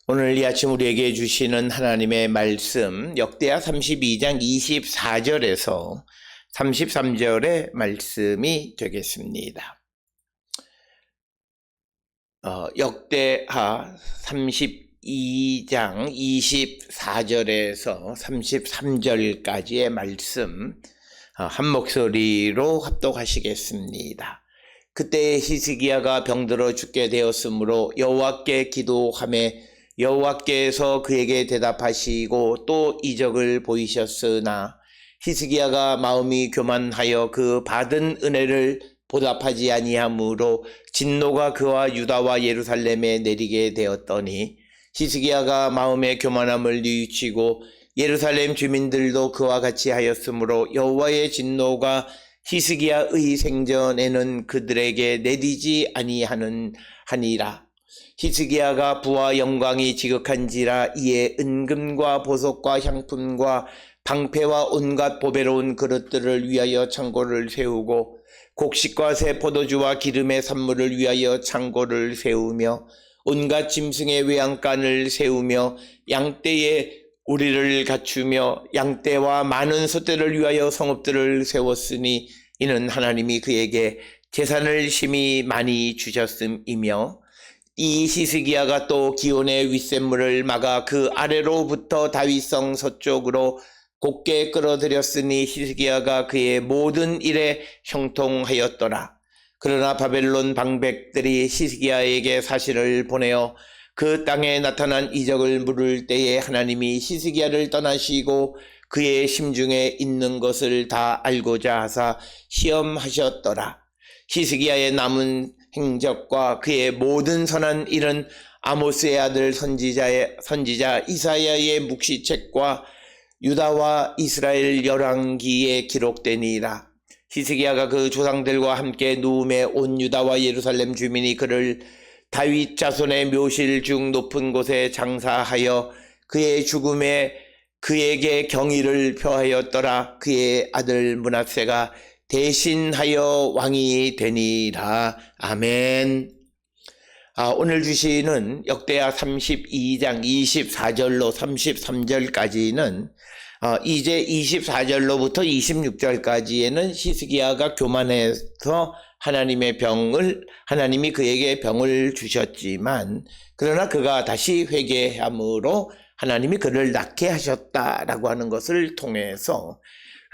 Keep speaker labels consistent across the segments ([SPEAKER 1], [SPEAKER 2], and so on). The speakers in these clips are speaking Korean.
[SPEAKER 1] 오늘 이 아침 우리에게 주시는 하나님의 말씀 역대하 32장 24절에서 33절의 말씀이 되겠습니다. 역대하 32장 24절에서 33절까지의 말씀 한 목소리로 합독하시겠습니다. 그때 히스기야가 병들어 죽게 되었으므로 여호와께 기도하매 여호와께서 그에게 대답하시고 또 이적을 보이셨으나 히스기야가 마음이 교만하여 그 받은 은혜를 보답하지 아니하므로 진노가 그와 유다와 예루살렘에 내리게 되었더니 히스기야가 마음의 교만함을 뉘우치고 예루살렘 주민들도 그와 같이 하였으므로 여호와의 진노가 히스기야의 생전에는 그들에게 내리지 아니하니라. 히스기야가 부와 영광이 지극한지라 이에 은금과 보석과 향품과 방패와 온갖 보배로운 그릇들을 위하여 창고를 세우고 곡식과 새 포도주와 기름의 산물을 위하여 창고를 세우며 온갖 짐승의 외양간을 세우며 양떼에 우리를 갖추며 양떼와 많은 소떼를 위하여 성읍들을 세웠으니 이는 하나님이 그에게 재산을 심히 많이 주셨음이며 이 히스기야가 또 기온의 윗샘물을 막아 그 아래로부터 다윗성 서쪽으로 곱게 끌어들였으니 히스기야가 그의 모든 일에 형통하였더라. 그러나 바벨론 방백들이 히스기야에게 사신을 보내어 그 땅에 나타난 이적을 물을 때에 하나님이 히스기야를 떠나시고 그의 심중에 있는 것을 다 알고자 하사 시험하셨더라. 히스기야의 남은 행적과 그의 모든 선한 일은 아모스의 아들 선지자 이사야의 묵시책과 유다와 이스라엘 열왕기에 기록되니라. 히스기야가 그 조상들과 함께 누움에 온 유다와 예루살렘 주민이 그를 다윗 자손의 묘실 중 높은 곳에 장사하여 그의 죽음에 그에게 경의를 표하였더라. 그의 아들 므낫세가 대신하여 왕이 되니라. 아멘. 오늘 주시는 역대하 32장 24절로 33절까지는 이제 24절로부터 26절까지에는 히스기야가 교만해서 하나님이 그에게 병을 주셨지만 그러나 그가 다시 회개함으로 하나님이 그를 낫게 하셨다라고 하는 것을 통해서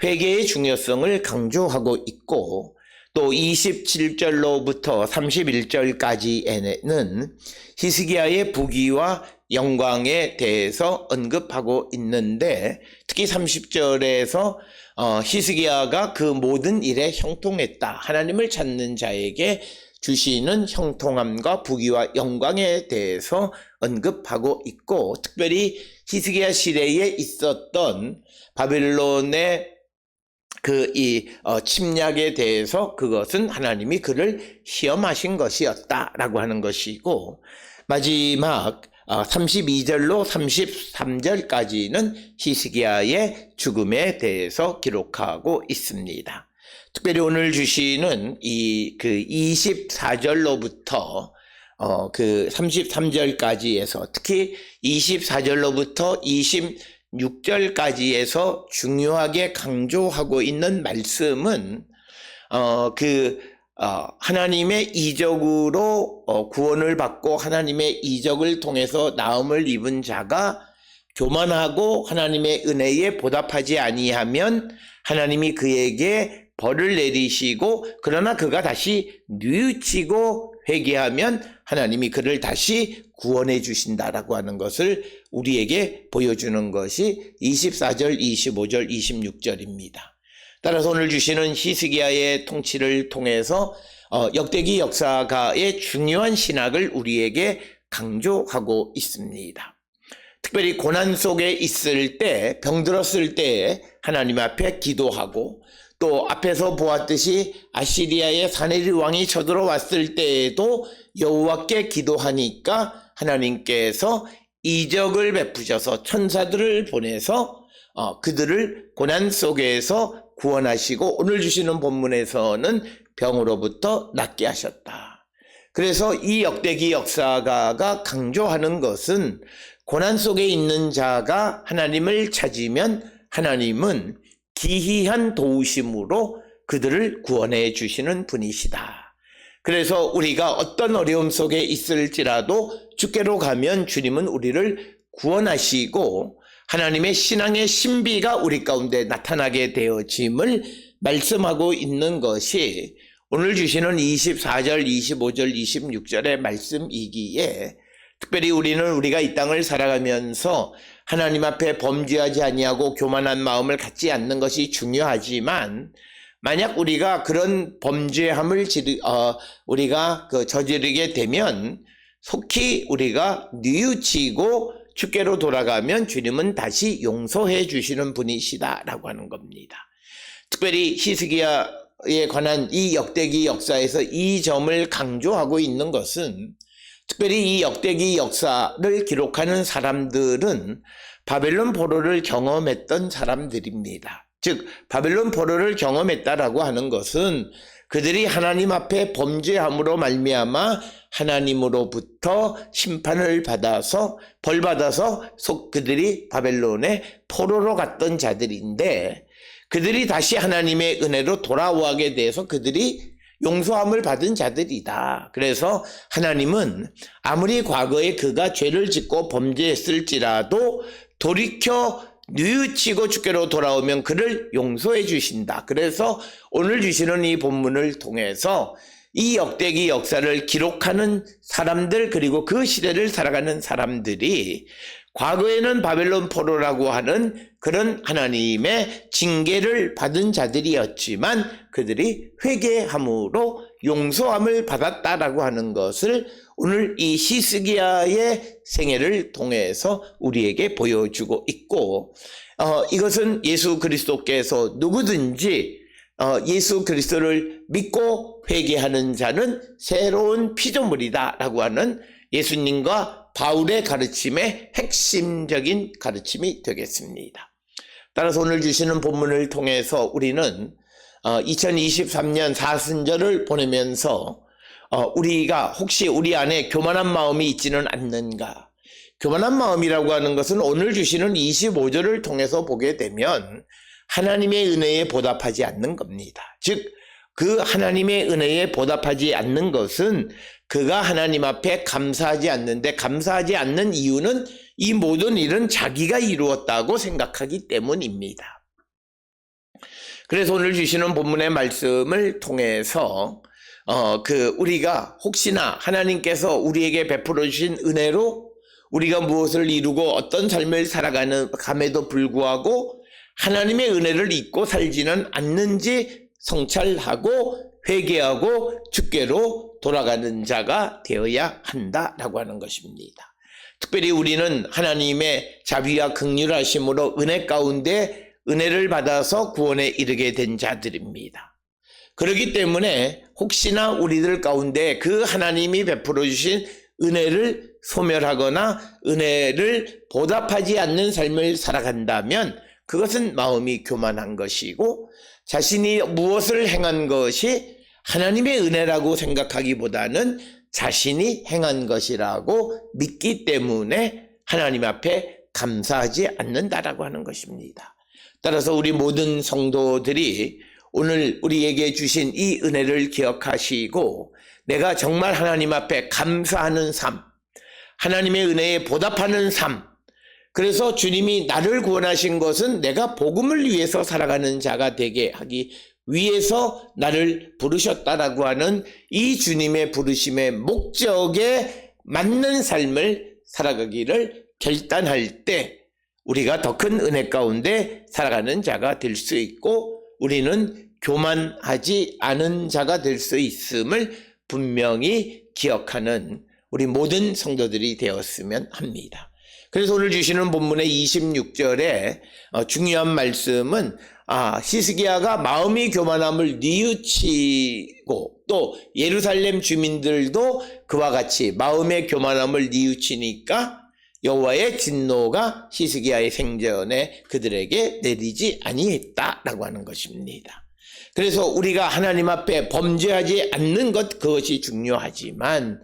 [SPEAKER 1] 회개의 중요성을 강조하고 있고 또 27절로부터 31절까지에는 히스기야의 부귀와 영광에 대해서 언급하고 있는데 특히 30절에서 히스기야가 그 모든 일에 형통했다. 하나님을 찾는 자에게 주시는 형통함과 부귀와 영광에 대해서 언급하고 있고 특별히 히스기야 시대에 있었던 바벨론의 침략에 대해서 그것은 하나님이 그를 시험하신 것이었다라고 하는 것이고 마지막 32절로 33절까지는 히스기야의 죽음에 대해서 기록하고 있습니다. 특별히 오늘 주시는 24절로부터 33절까지에서 특히 24절로부터 26절까지에서 중요하게 강조하고 있는 말씀은 하나님의 이적으로 구원을 받고 하나님의 이적을 통해서 나음을 입은 자가 교만하고 하나님의 은혜에 보답하지 아니하면 하나님이 그에게 벌을 내리시고 그러나 그가 다시 뉘우치고 회개하면 하나님이 그를 다시 구원해 주신다라고 하는 것을 우리에게 보여주는 것이 24절, 25절, 26절입니다. 따라서 오늘 주시는 히스기야의 통치를 통해서 역대기 역사가의 중요한 신학을 우리에게 강조하고 있습니다. 특별히 고난 속에 있을 때, 병들었을 때 하나님 앞에 기도하고 또 앞에서 보았듯이 아시리아의 사네립 왕이 쳐들어왔을 때에도 여호와께 기도하니까 하나님께서 이적을 베푸셔서 천사들을 보내서 그들을 고난 속에서 구원하시고 오늘 주시는 본문에서는 병으로부터 낫게 하셨다. 그래서 이 역대기 역사가가 강조하는 것은 고난 속에 있는 자가 하나님을 찾으면 하나님은 기이한 도우심으로 그들을 구원해 주시는 분이시다. 그래서 우리가 어떤 어려움 속에 있을지라도 주께로 가면 주님은 우리를 구원하시고 하나님의 신앙의 신비가 우리 가운데 나타나게 되어짐을 말씀하고 있는 것이 오늘 주시는 24절, 25절, 26절의 말씀이기에 특별히 우리가 이 땅을 살아가면서 하나님 앞에 범죄하지 아니하고 교만한 마음을 갖지 않는 것이 중요하지만 만약 우리가 그런 범죄함을 우리가 저지르게 되면 속히 우리가 뉘우치고 주께로 돌아가면 주님은 다시 용서해 주시는 분이시다라고 하는 겁니다. 특별히 히스기야에 관한 이 역대기 역사에서 이 점을 강조하고 있는 것은 특별히 이 역대기 역사를 기록하는 사람들은 바벨론 포로를 경험했던 사람들입니다. 즉 바벨론 포로를 경험했다라고 하는 것은 그들이 하나님 앞에 범죄함으로 말미암아 하나님으로부터 심판을 받아서 벌받아서 그들이 바벨론의 포로로 갔던 자들인데 그들이 다시 하나님의 은혜로 돌아오게 돼서 그들이 용서함을 받은 자들이다. 그래서 하나님은 아무리 과거에 그가 죄를 짓고 범죄했을지라도 돌이켜 뉘우치고 주께로 돌아오면 그를 용서해 주신다. 그래서 오늘 주시는 이 본문을 통해서 이 역대기 역사를 기록하는 사람들 그리고 그 시대를 살아가는 사람들이 과거에는 바벨론 포로라고 하는 그런 하나님의 징계를 받은 자들이었지만 그들이 회개함으로 용서함을 받았다라고 하는 것을 오늘 이 히스기야의 생애를 통해서 우리에게 보여주고 있고 이것은 예수 그리스도께서 누구든지 예수 그리스도를 믿고 회개하는 자는 새로운 피조물이다 라고 하는 예수님과 바울의 가르침의 핵심적인 가르침이 되겠습니다. 따라서 오늘 주시는 본문을 통해서 우리는 2023년 사순절을 보내면서 우리가 혹시 우리 안에 교만한 마음이 있지는 않는가? 교만한 마음이라고 하는 것은 오늘 주시는 25절을 통해서 보게 되면 하나님의 은혜에 보답하지 않는 겁니다. 즉 그 하나님의 은혜에 보답하지 않는 것은 그가 하나님 앞에 감사하지 않는데 감사하지 않는 이유는 이 모든 일은 자기가 이루었다고 생각하기 때문입니다. 그래서 오늘 주시는 본문의 말씀을 통해서 우리가 혹시나 하나님께서 우리에게 베풀어 주신 은혜로 우리가 무엇을 이루고 어떤 삶을 살아감에도 불구하고 하나님의 은혜를 잊고 살지는 않는지 성찰하고 회개하고 주께로 돌아가는 자가 되어야 한다라고 하는 것입니다. 특별히 우리는 하나님의 자비와 긍휼하심으로 은혜 가운데 은혜를 받아서 구원에 이르게 된 자들입니다. 그렇기 때문에 혹시나 우리들 가운데 그 하나님이 베풀어 주신 은혜를 소멸하거나 은혜를 보답하지 않는 삶을 살아간다면 그것은 마음이 교만한 것이고 자신이 무엇을 행한 것이 하나님의 은혜라고 생각하기보다는 자신이 행한 것이라고 믿기 때문에 하나님 앞에 감사하지 않는다라고 하는 것입니다. 따라서 우리 모든 성도들이 오늘 우리에게 주신 이 은혜를 기억하시고 내가 정말 하나님 앞에 감사하는 삶, 하나님의 은혜에 보답하는 삶, 그래서 주님이 나를 구원하신 것은 내가 복음을 위해서 살아가는 자가 되게 하기 위해서 나를 부르셨다라고 하는 이 주님의 부르심의 목적에 맞는 삶을 살아가기를 결단할 때 우리가 더 큰 은혜 가운데 살아가는 자가 될 수 있고 우리는 교만하지 않은 자가 될 수 있음을 분명히 기억하는 우리 모든 성도들이 되었으면 합니다. 그래서 오늘 주시는 본문의 26절에 중요한 말씀은 히스기야가 마음이 교만함을 뉘우치고 또 예루살렘 주민들도 그와 같이 마음의 교만함을 뉘우치니까 여호와의 진노가 히스기야의 생전에 그들에게 내리지 아니했다라고 하는 것입니다. 그래서 우리가 하나님 앞에 범죄하지 않는 것, 그것이 중요하지만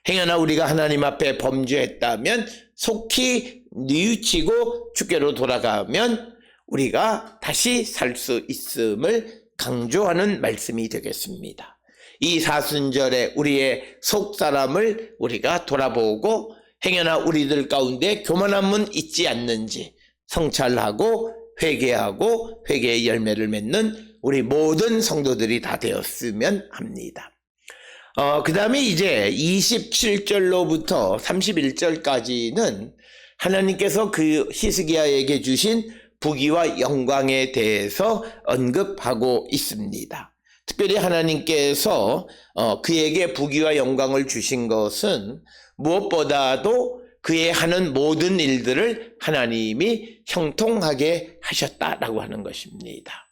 [SPEAKER 1] 행여나 우리가 하나님 앞에 범죄했다면 속히 뉘우치고 주께로 돌아가면 우리가 다시 살 수 있음을 강조하는 말씀이 되겠습니다. 이 사순절에 우리의 속사람을 우리가 돌아보고 행여나 우리들 가운데 교만함은 있지 않는지 성찰하고 회개하고 회개의 열매를 맺는 우리 모든 성도들이 다 되었으면 합니다. 그 다음에 이제 27절로부터 31절까지는 하나님께서 그 히스기야에게 주신 부귀와 영광에 대해서 언급하고 있습니다. 특별히 하나님께서 그에게 부귀와 영광을 주신 것은 무엇보다도 그의 하는 모든 일들을 하나님이 형통하게 하셨다라고 하는 것입니다.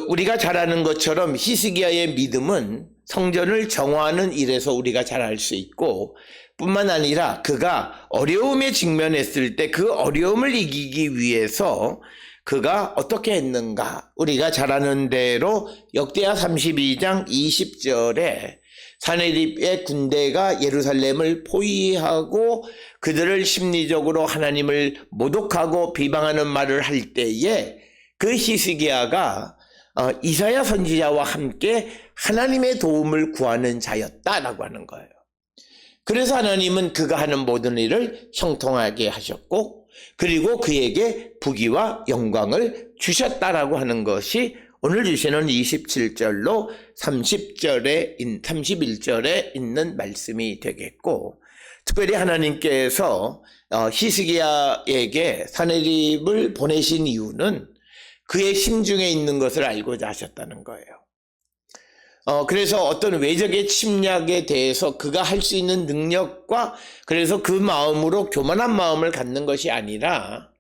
[SPEAKER 1] 우리가 잘 아는 것처럼 히스기야의 믿음은 성전을 정화하는 일에서 우리가 잘 알 수 있고, 뿐만 아니라 그가 어려움에 직면했을 때 그 어려움을 이기기 위해서 그가 어떻게 했는가, 우리가 잘 아는 대로 역대하 32장 20절에 사내립의 군대가 예루살렘을 포위하고 그들을 심리적으로 하나님을 모독하고 비방하는 말을 할 때에 그 히스기야가 이사야 선지자와 함께 하나님의 도움을 구하는 자였다라고 하는 거예요. 그래서 하나님은 그가 하는 모든 일을 형통하게 하셨고, 그리고 그에게 부귀와 영광을 주셨다라고 하는 것이 오늘 주시는 27절로 31절에 있는 말씀이 되겠고, 특별히 하나님께서 히스기야에게 사내립을 보내신 이유는 그의 심중에 있는 것을 알고자 하셨다는 거예요. 그래서 어떤 외적의 침략에 대해서 그가 할 수 있는 능력과, 그래서 그 마음으로 교만한 마음을 갖는 것이 아니라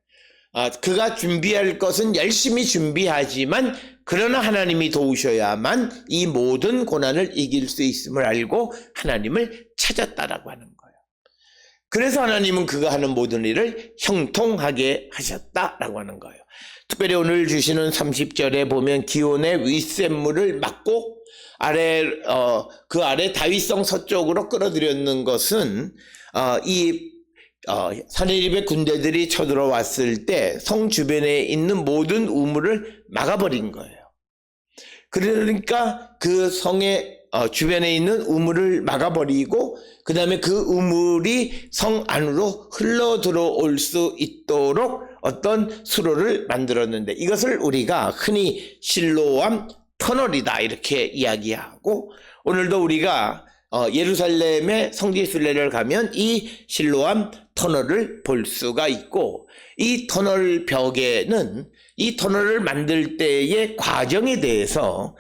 [SPEAKER 1] 그가 준비할 것은 열심히 준비하지만 그러나 하나님이 도우셔야만 이 모든 고난을 이길 수 있음을 알고 하나님을 찾았다라고 하는 거예요. 그래서 하나님은 그가 하는 모든 일을 형통하게 하셨다라고 하는 거예요. 특별히 오늘 주시는 30절에 보면 기온의 윗샘물을 막고 그 아래 다윗성 서쪽으로 끌어들였는 것은 사내립의 군대들이 쳐들어왔을 때 성 주변에 있는 모든 우물을 막아버린 거예요. 그러니까 그 성의 주변에 있는 우물을 막아버리고 그 다음에 그 우물이 성 안으로 흘러 들어올 수 있도록 어떤 수로를 만들었는데, 이것을 우리가 흔히 실로암 터널이다 이렇게 이야기하고, 오늘도 우리가 예루살렘의 성지순례를 가면 이 실로암 터널을 볼 수가 있고, 이 터널 벽에는 이 터널을 만들 때의 과정에 대해서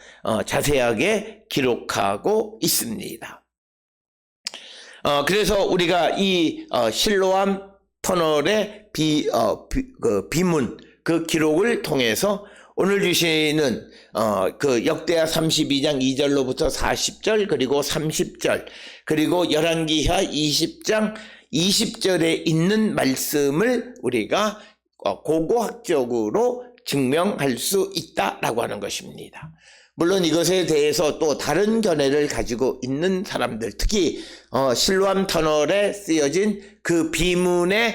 [SPEAKER 1] 자세하게 기록하고 있습니다. 그래서 우리가 이 실로암 터널의 비문, 그 기록을 통해서 오늘 주시는 그 역대하 32장 2절로부터 40절, 그리고 30절, 그리고 열왕기하 20장 20절에 있는 말씀을 우리가 고고학적으로 증명할 수 있다라고 하는 것입니다. 물론 이것에 대해서 또 다른 견해를 가지고 있는 사람들, 특히 실로암 터널에 쓰여진 그 비문의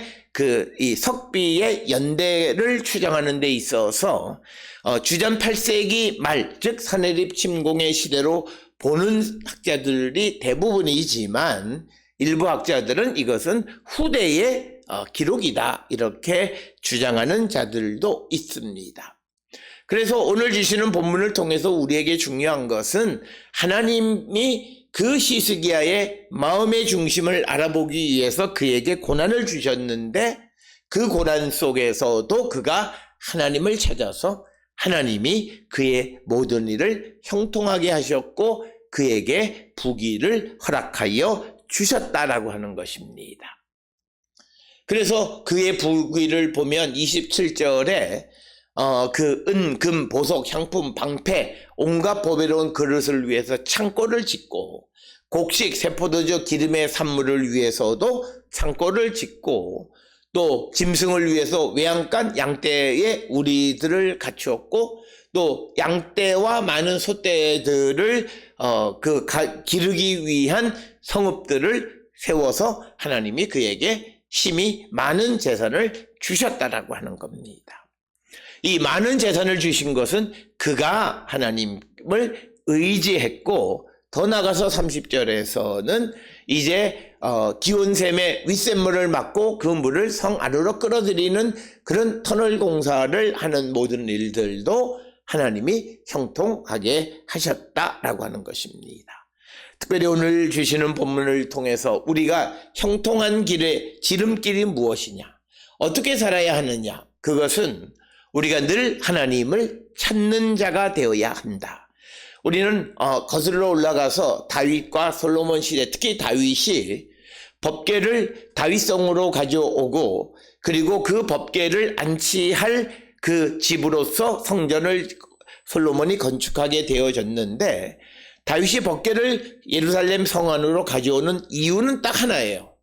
[SPEAKER 1] 이 석비의 연대를 추정하는 데 있어서 주전 8세기 말, 즉 사내립 침공의 시대로 보는 학자들이 대부분이지만 일부 학자들은 이것은 후대의 기록이다 이렇게 주장하는 자들도 있습니다. 그래서 오늘 주시는 본문을 통해서 우리에게 중요한 것은 하나님이 그 히스기야의 마음의 중심을 알아보기 위해서 그에게 고난을 주셨는데, 그 고난 속에서도 그가 하나님을 찾아서 하나님이 그의 모든 일을 형통하게 하셨고 그에게 부귀를 허락하여 주셨다라고 하는 것입니다. 그래서 그의 부귀를 보면 27절에 그 은, 금, 보석, 향품, 방패, 온갖 보배로운 그릇을 위해서 창고를 짓고, 곡식, 세포도주, 기름의 산물을 위해서도 창고를 짓고, 또 짐승을 위해서 외양간 양떼에 우리들을 갖추었고 또 양떼와 많은 소떼들을 기르기 위한 성읍들을 세워서 하나님이 그에게 심히 많은 재산을 주셨다라고 하는 겁니다. 이 많은 재산을 주신 것은 그가 하나님을 의지했고 더 나가서 30절에서는 이제 기온샘의 윗샘물을 막고 그 물을 성 안으로 끌어들이는 그런 터널 공사를 하는 모든 일들도 하나님이 형통하게 하셨다라고 하는 것입니다. 특별히 오늘 주시는 본문을 통해서 우리가 형통한 길의 지름길이 무엇이냐, 어떻게 살아야 하느냐, 그것은 우리가 늘 하나님을 찾는 자가 되어야 한다. 우리는 거슬러 올라가서 다윗과 솔로몬 시대, 특히 다윗이 법궤를 다윗성으로 가져오고 그리고 그 법궤를 안치할 그 집으로서 성전을 솔로몬이 건축하게 되어졌는데, 다윗이 법궤를 예루살렘 성 안으로 가져오는 이유는 딱 하나예요.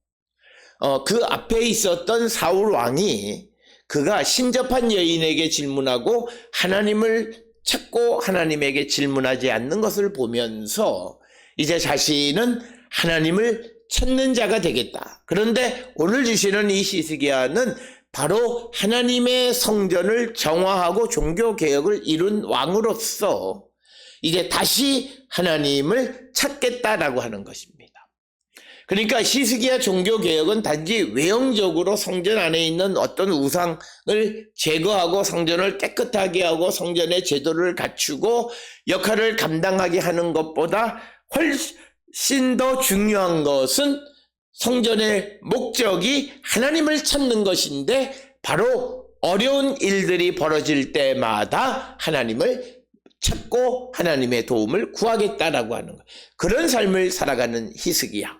[SPEAKER 1] 그 앞에 있었던 사울 왕이 그가 신접한 여인에게 질문하고 하나님을 찾고 하나님에게 질문하지 않는 것을 보면서 이제 자신은 하나님을 찾는 자가 되겠다. 그런데 오늘 주시는 이 히스기야는 바로 하나님의 성전을 정화하고 종교개혁을 이룬 왕으로서 이제 다시 하나님을 찾겠다라고 하는 것입니다. 그러니까 히스기야 종교개혁은 단지 외형적으로 성전 안에 있는 어떤 우상을 제거하고 성전을 깨끗하게 하고 성전의 제도를 갖추고 역할을 감당하게 하는 것보다 훨씬 더 중요한 것은 성전의 목적이 하나님을 찾는 것인데, 바로 어려운 일들이 벌어질 때마다 하나님을 찾고 하나님의 도움을 구하겠다라고 하는 것, 그런 삶을 살아가는 히스기야.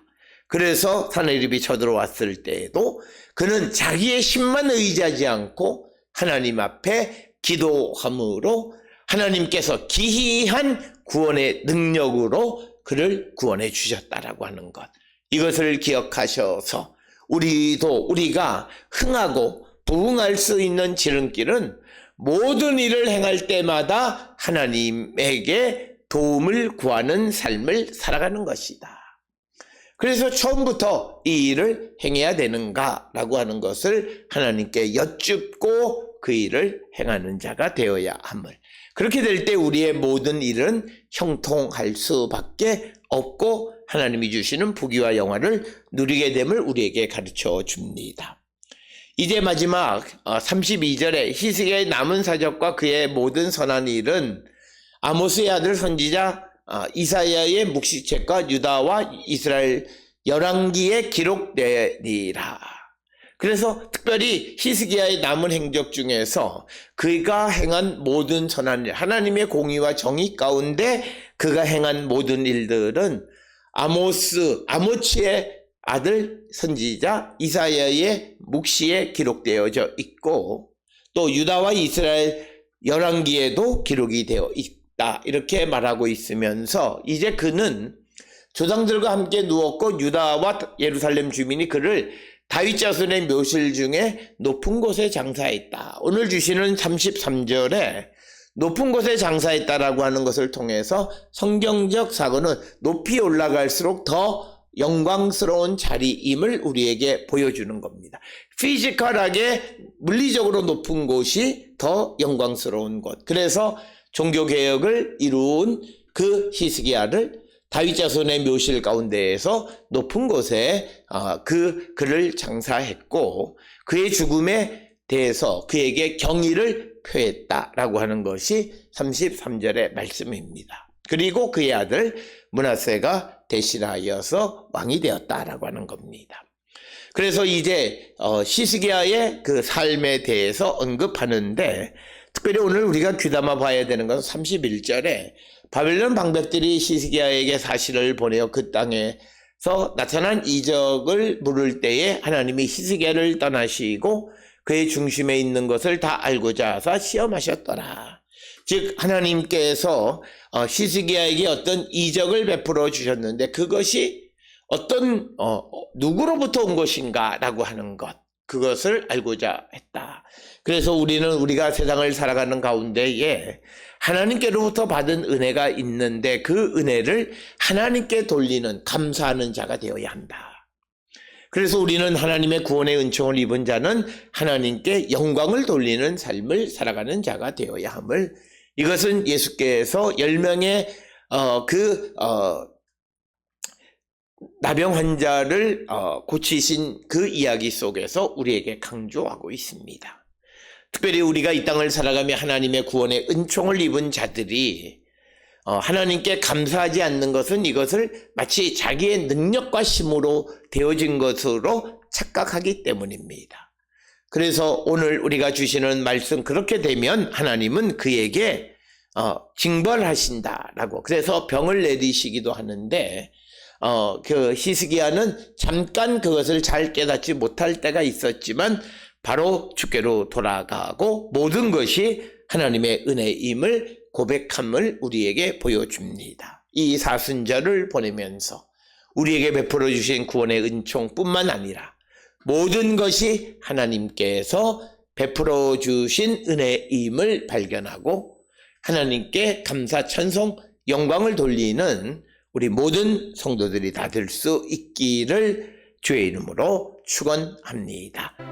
[SPEAKER 1] 그래서 사내립이 쳐들어왔을 때에도 그는 자기의 힘만 의지하지 않고 하나님 앞에 기도함으로 하나님께서 기이한 구원의 능력으로 그를 구원해 주셨다라고 하는 것, 이것을 기억하셔서 우리가 흥하고 부흥할 수 있는 지름길은 모든 일을 행할 때마다 하나님에게 도움을 구하는 삶을 살아가는 것이다. 그래서 처음부터 이 일을 행해야 되는가라고 하는 것을 하나님께 여쭙고 그 일을 행하는 자가 되어야 함을, 그렇게 될 때 우리의 모든 일은 형통할 수밖에 없고 하나님이 주시는 부귀와 영화를 누리게 됨을 우리에게 가르쳐 줍니다. 이제 마지막 32절에 히스기야의 남은 사적과 그의 모든 선한 일은 아모스의 아들 선지자 이사야의 묵시책과 유다와 이스라엘 열왕기에 기록되리라. 그래서 특별히 히스기야의 남은 행적 중에서 그가 행한 모든 선한 일, 하나님의 공의와 정의 가운데 그가 행한 모든 일들은 아모츠의 아들 선지자 이사야의 묵시에 기록되어져 있고 또 유다와 이스라엘 열왕기에도 기록이 되어 있다, 이렇게 말하고 있으면서 이제 그는 조상들과 함께 누웠고 유다와 예루살렘 주민이 그를 다윗 자손의 묘실 중에 높은 곳에 장사했다. 오늘 주시는 33절에 높은 곳에 장사했다라고 하는 것을 통해서 성경적 사고는 높이 올라갈수록 더 영광스러운 자리임을 우리에게 보여주는 겁니다. 피지컬하게 물리적으로 높은 곳이 더 영광스러운 곳. 그래서 종교개혁을 이룬 그 히스기야를 다윗 자손의 묘실 가운데에서 높은 곳에 그를 장사했고 그의 죽음에 대해서 그에게 경의를 표했다라고 하는 것이 33절의 말씀입니다. 그리고 그의 아들 므낫세가 대신하여서 왕이 되었다라고 하는 겁니다. 그래서 이제 히스기야의 그 삶에 대해서 언급하는데, 특별히 오늘 우리가 귀담아 봐야 되는 것은 31절에 바벨론 방백들이 히스기야에게 사실을 보내어 그 땅에서 나타난 이적을 물을 때에 하나님이 히스기야를 떠나시고 그의 중심에 있는 것을 다 알고자 하사 시험하셨더라. 즉 하나님께서 히스기야에게 어떤 이적을 베풀어 주셨는데 그것이 어떤 누구로부터 온 것인가 라고 하는 것, 그것을 알고자 했다. 그래서 우리는 우리가 세상을 살아가는 가운데에 하나님께로부터 받은 은혜가 있는데 그 은혜를 하나님께 돌리는 감사하는 자가 되어야 한다. 그래서 우리는 하나님의 구원의 은총을 입은 자는 하나님께 영광을 돌리는 삶을 살아가는 자가 되어야 함을, 이것은 예수께서 10명의 나병 환자를 고치신 그 이야기 속에서 우리에게 강조하고 있습니다. 특별히 우리가 이 땅을 살아가며 하나님의 구원의 은총을 입은 자들이 하나님께 감사하지 않는 것은 이것을 마치 자기의 능력과 힘으로 되어진 것으로 착각하기 때문입니다. 그래서 오늘 우리가 주시는 말씀, 그렇게 되면 하나님은 그에게 징벌하신다라고, 그래서 병을 내리시기도 하는데 그 히스기야는 잠깐 그것을 잘 깨닫지 못할 때가 있었지만 바로 주께로 돌아가고 모든 것이 하나님의 은혜임을 고백함을 우리에게 보여줍니다. 이 사순절을 보내면서 우리에게 베풀어 주신 구원의 은총뿐만 아니라 모든 것이 하나님께서 베풀어 주신 은혜임을 발견하고 하나님께 감사, 찬송, 영광을 돌리는 우리 모든 성도들이 다 될 수 있기를 주의 이름으로 축원합니다.